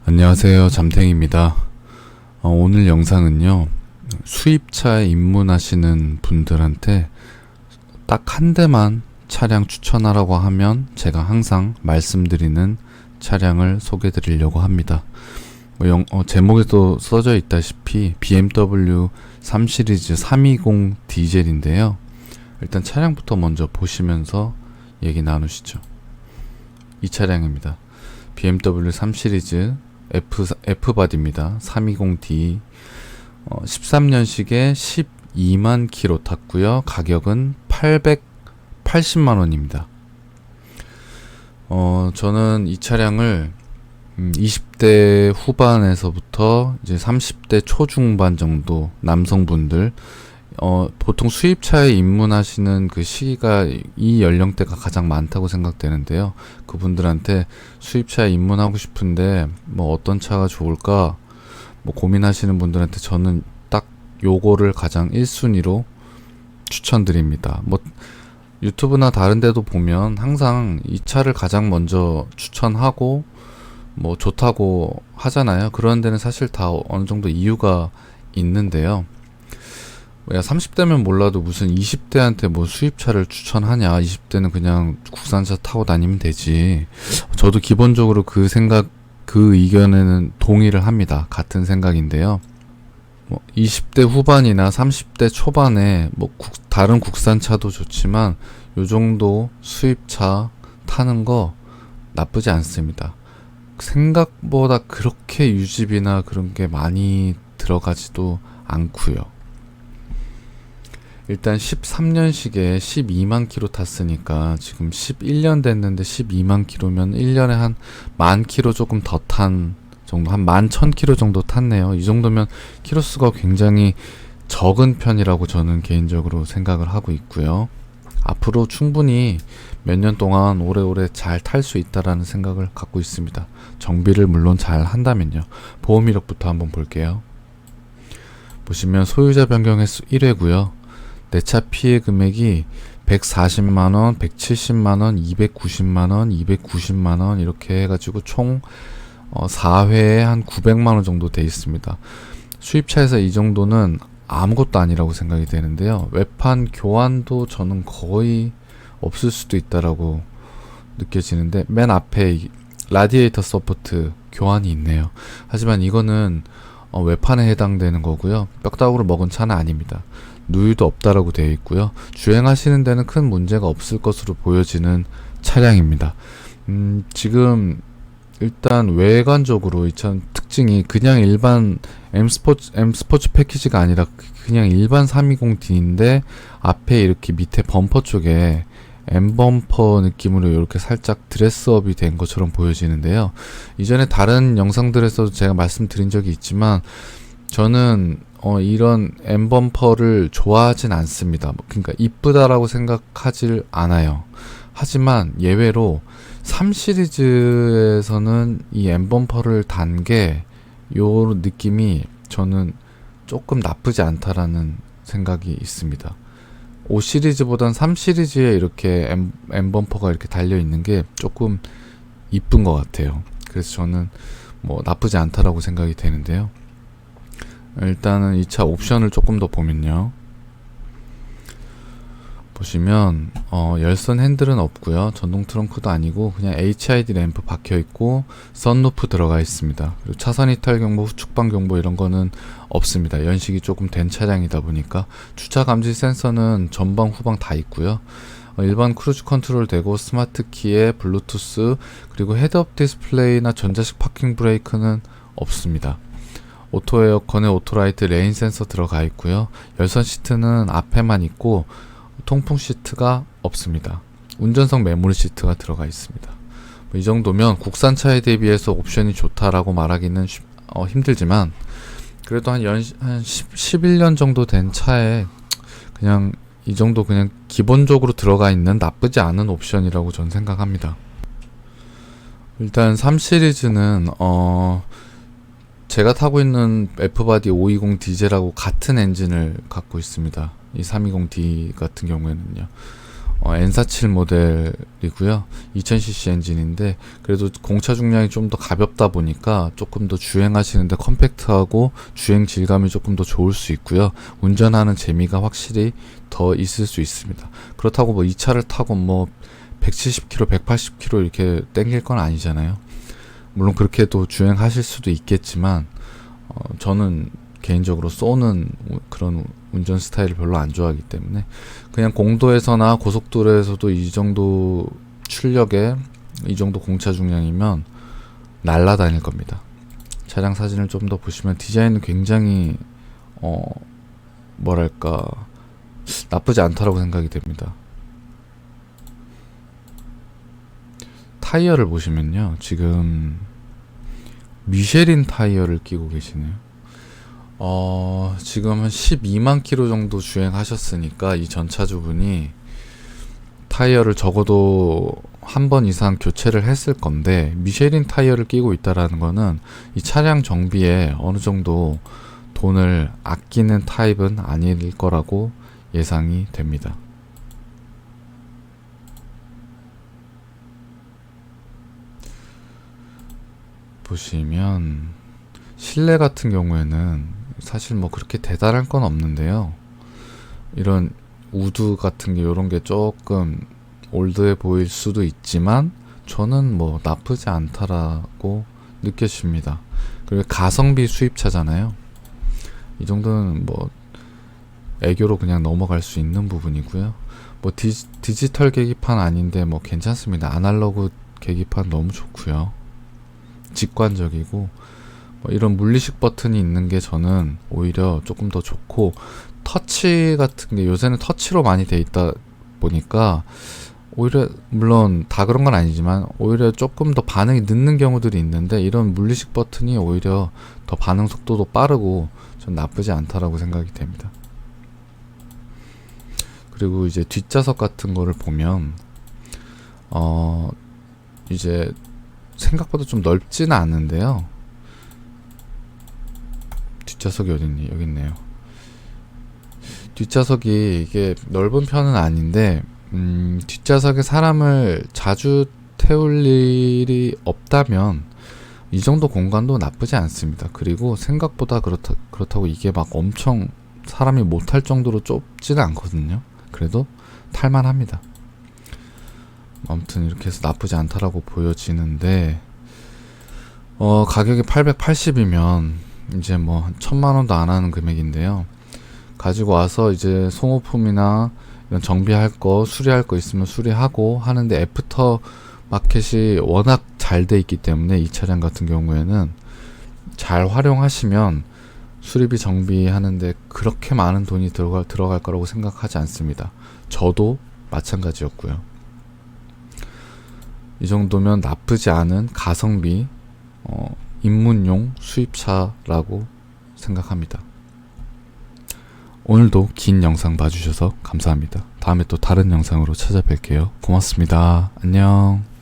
안녕하세요, 잠탱입니다. 오늘 영상은요, 수입차에 입문하시는 분들한테 딱 한 대만 차량 추천하라고 하면 제가 항상 말씀드리는 차량을 소개해 드리려고 합니다. 제목에도 써져 있다시피 BMW 3 시리즈 320 디젤인데요. 일단 차량부터 먼저 보시면서 얘기 나누시죠. 이 차량입니다. BMW 3 시리즈 F바디입니다. 320D 13년식에 12만 킬로 탔고요. 가격은 880만원입니다. 저는 이 차량을 20대 후반에서부터 이제 30대 초중반 정도 남성분들, 보통 수입차에 입문하시는 그 시기가 이 연령대가 가장 많다고 생각되는데요. 그분들한테 수입차에 입문하고 싶은데 뭐 어떤 차가 좋을까 뭐 고민하시는 분들한테 저는 딱 요거를 가장 1순위로 추천드립니다. 뭐 유튜브나 다른 데도 보면 항상 이 차를 가장 먼저 추천하고 뭐 좋다고 하잖아요. 그런 데는 사실 다 어느 정도 이유가 있는데요. 야, 30대면 몰라도 무슨 20대한테 뭐 수입차를 추천하냐. 20대는 그냥 국산차 타고 다니면 되지. 저도 기본적으로 그 의견에는 동의를 합니다. 같은 생각인데요. 뭐 20대 후반이나 30대 초반에 뭐 다른 국산차도 좋지만 요 정도 수입차 타는 거 나쁘지 않습니다. 생각보다 그렇게 유지비나 그런 게 많이 들어가지도 않고요. 일단 13년식에 12만 킬로 탔으니까 지금 11년 됐는데 12만 킬로면 1년에 한 10,000 킬로 조금 더 탄 정도, 한 11,000 킬로 정도 탔네요. 이 정도면 킬로수가 굉장히 적은 편이라고 저는 개인적으로 생각을 하고 있고요. 앞으로 충분히 몇 년 동안 오래오래 잘 탈 수 있다라는 생각을 갖고 있습니다. 정비를 물론 잘 한다면요. 보험 이력부터 한번 볼게요. 보시면 소유자 변경 횟수 1회고요. 내차 피해 금액이 140만원, 170만원, 290만원, 290만원 이렇게 해가지고 총 4회에 한 900만원 정도 돼 있습니다. 수입차에서 이 정도는 아무것도 아니라고 생각이 되는데요. 외판 교환도 저는 거의 없을 수도 있다라고 느껴지는데, 맨 앞에 라디에이터 서포트 교환이 있네요. 하지만 이거는 외판에 해당되는 거고요. 뼈다구로 먹은 차는 아닙니다. 누유도 없다라고 되어 있고요. 주행하시는 데는 큰 문제가 없을 것으로 보여지는 차량입니다. 지금 일단 외관적으로 이 차 특징이 그냥 일반 M 스포츠 패키지가 아니라 그냥 일반 320D인데 앞에 이렇게 밑에 범퍼 쪽에 M 범퍼 느낌으로 이렇게 살짝 드레스업이 된 것처럼 보여지는데요. 이전에 다른 영상들에서도 제가 말씀드린 적이 있지만 저는 이런 M 범퍼를 좋아하진 않습니다. 그러니까 이쁘다라고 생각하질 않아요. 하지만 예외로 3 시리즈에서는 이 M 범퍼를 단 게 요 느낌이 저는 조금 나쁘지 않다라는 생각이 있습니다. 5 시리즈보단 3 시리즈에 이렇게 M 범퍼가 이렇게 달려 있는 게 조금 이쁜 것 같아요. 그래서 저는 뭐 나쁘지 않다라고 생각이 되는데요. 일단은 이 차 옵션을 조금 더 보면요. 보시면 열선 핸들은 없고요. 전동 트렁크도 아니고 그냥 HID 램프 박혀 있고 선루프 들어가 있습니다. 그리고 차선 이탈 경보, 후측방 경보 이런 거는 없습니다. 연식이 조금 된 차량이다 보니까 주차 감지 센서는 전방 후방 다 있고요. 일반 크루즈 컨트롤 되고 스마트 키에 블루투스 그리고 헤드업 디스플레이나 전자식 파킹 브레이크는 없습니다. 오토 에어컨에 오토라이트 레인 센서 들어가 있고요. 열선 시트는 앞에만 있고 통풍 시트가 없습니다. 운전석 메모리 시트가 들어가 있습니다. 이 정도면 국산차에 대비해서 옵션이 좋다라고 말하기는 힘들지만 그래도 한 11년 정도 된 차에 그냥 이 정도 그냥 기본적으로 들어가 있는 나쁘지 않은 옵션이라고 저는 생각합니다. 일단 3 시리즈는 제가 타고 있는 F바디 520 디젤하고 같은 엔진을 갖고 있습니다. 이 320D 같은 경우에는요. N47 모델이고요. 2000cc 엔진인데 그래도 공차 중량이 좀 더 가볍다 보니까 조금 더 주행하시는데 컴팩트하고 주행 질감이 조금 더 좋을 수 있고요. 운전하는 재미가 확실히 더 있을 수 있습니다. 그렇다고 뭐 이 차를 타고 뭐 170km, 180km 이렇게 땡길 건 아니잖아요. 물론 그렇게도 주행하실 수도 있겠지만 저는 개인적으로 쏘는 그런 운전 스타일을 별로 안 좋아하기 때문에 그냥 공도에서나 고속도로에서도 이 정도 출력에 이 정도 공차 중량이면 날아다닐 겁니다. 차량 사진을 좀 더 보시면 디자인은 굉장히 뭐랄까 나쁘지 않다라고 생각이 됩니다. 타이어를 보시면요, 지금 미쉐린 타이어를 끼고 계시네요. 지금 한 12만 킬로 정도 주행하셨으니까 이 전차주분이 타이어를 적어도 한 번 이상 교체를 했을 건데, 미쉐린 타이어를 끼고 있다라는 거는 이 차량 정비에 어느 정도 돈을 아끼는 타입은 아닐 거라고 예상이 됩니다. 보시면 실내 같은 경우에는 사실 뭐 그렇게 대단할 건 없는데요. 이런 우드 같은 게 요런 게 조금 올드해 보일 수도 있지만 저는 뭐 나쁘지 않다라고 느껴집니다. 그리고 가성비 수입차잖아요. 이 정도는 뭐 애교로 그냥 넘어갈 수 있는 부분이고요. 뭐 디지털 계기판 아닌데 뭐 괜찮습니다. 아날로그 계기판 너무 좋고요. 직관적이고 뭐 이런 물리식 버튼이 있는 게 저는 오히려 조금 더 좋고, 터치 같은 게 요새는 터치로 많이 돼 있다 보니까 오히려, 물론 다 그런 건 아니지만 오히려 조금 더 반응이 늦는 경우들이 있는데, 이런 물리식 버튼이 오히려 더 반응 속도도 빠르고 전 나쁘지 않다라고 생각이 됩니다. 그리고 이제 뒷좌석 같은 거를 보면 이제 생각보다 좀 넓지는 않은데요. 뒷좌석이 어딨니? 여기 있네요. 뒷좌석이 이게 넓은 편은 아닌데 뒷좌석에 사람을 자주 태울 일이 없다면 이 정도 공간도 나쁘지 않습니다. 그리고 생각보다 그렇다고 이게 막 엄청 사람이 못 탈 정도로 좁지는 않거든요. 그래도 탈만합니다. 아무튼 이렇게 해서 나쁘지 않다라고 보여지는데, 가격이 880이면 이제 뭐 1000만원도 안 하는 금액인데요. 가지고 와서 이제 소모품이나 이런 정비할 거, 수리할 거 있으면 수리하고 하는데, 애프터 마켓이 워낙 잘 돼 있기 때문에 이 차량 같은 경우에는 잘 활용하시면 수리비 정비하는데 그렇게 많은 돈이 들어갈 거라고 생각하지 않습니다. 저도 마찬가지였고요. 이 정도면 나쁘지 않은 가성비 입문용 수입차라고 생각합니다. 오늘도 긴 영상 봐주셔서 감사합니다. 다음에 또 다른 영상으로 찾아뵐게요. 고맙습니다. 안녕.